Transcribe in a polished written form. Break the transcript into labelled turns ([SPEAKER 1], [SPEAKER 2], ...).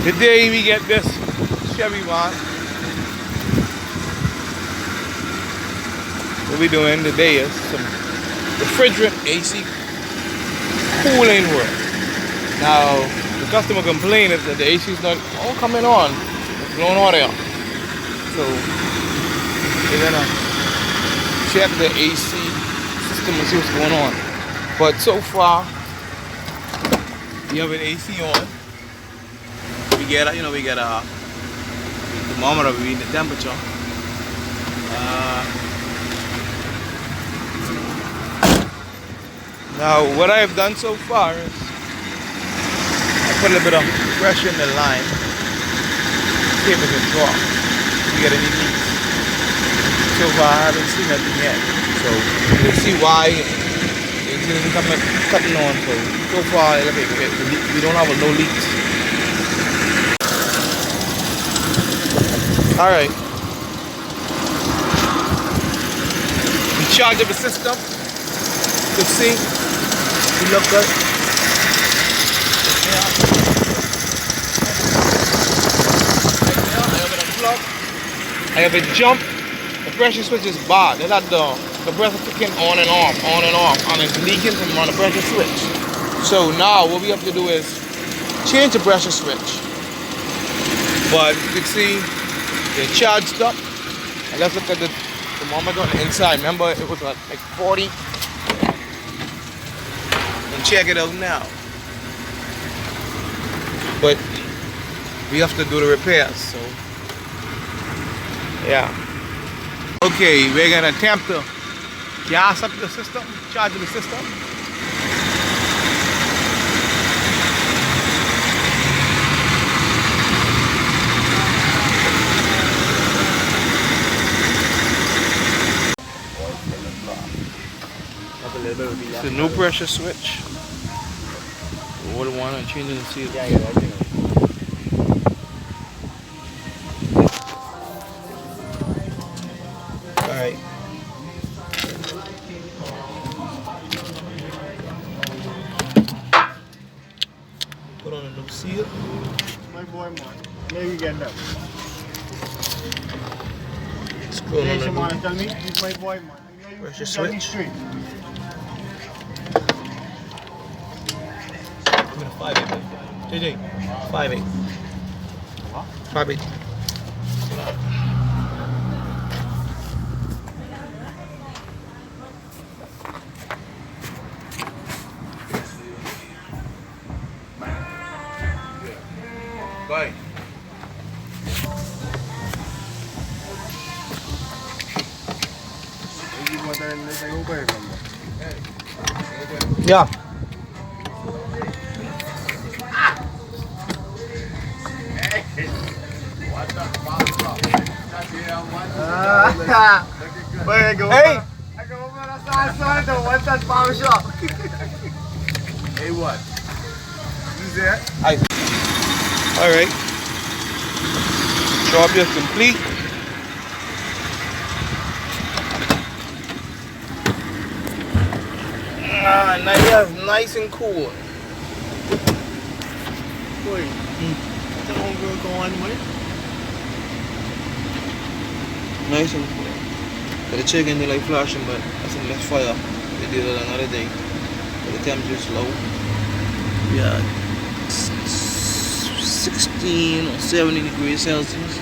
[SPEAKER 1] Today we get this Chevy one. What we doing today is some refrigerant AC cooling work. Now the customer complained that the AC is not all coming on, it's blowing hot air. So we're gonna check the AC system and see what's going on. But so far we have an AC on. We get a thermometer, we read the temperature. Now what I have done so far is I put a little bit of pressure in the line, see if it can drop, if we get any leaks. So far I haven't seen nothing yet. So we'll see why the AC isn't cutting on. So far we don't have no leaks. Alright. We charge up the system. You can see, we look good. I have a jump. The pressure switch is bad. They let the breath is kicking on and off, and it's leaking from on the pressure switch. So now what we have to do is change the pressure switch. But you can see they're charged up. And let's look at the thermometer on the inside. Remember, it was like 40. And check it out now. But we have to do the repairs, so yeah. Okay, we're gonna attempt to gas up the system, charge the system. It's a new pressure switch. What do one and changing the seal. Alright. Put on a new seal.
[SPEAKER 2] My boy, man. Maybe get that.
[SPEAKER 1] Screw on a new
[SPEAKER 2] Tell me, he's my boy, man.
[SPEAKER 1] pressure switch. 5'8". JJ, 5'8". 5'8". Bye. Yeah. Hey!
[SPEAKER 2] I go over outside the what's that barber shop?
[SPEAKER 1] Hey, what?
[SPEAKER 2] Who's that?
[SPEAKER 1] Alright. Job is complete. Nice and cool.
[SPEAKER 2] Boy, the homegirl go on with?
[SPEAKER 1] Nice and cool. The chicken they like flashing, but that's in less fire. They did it another day. But the temperature is low. Yeah, 16 or 70 degrees Celsius.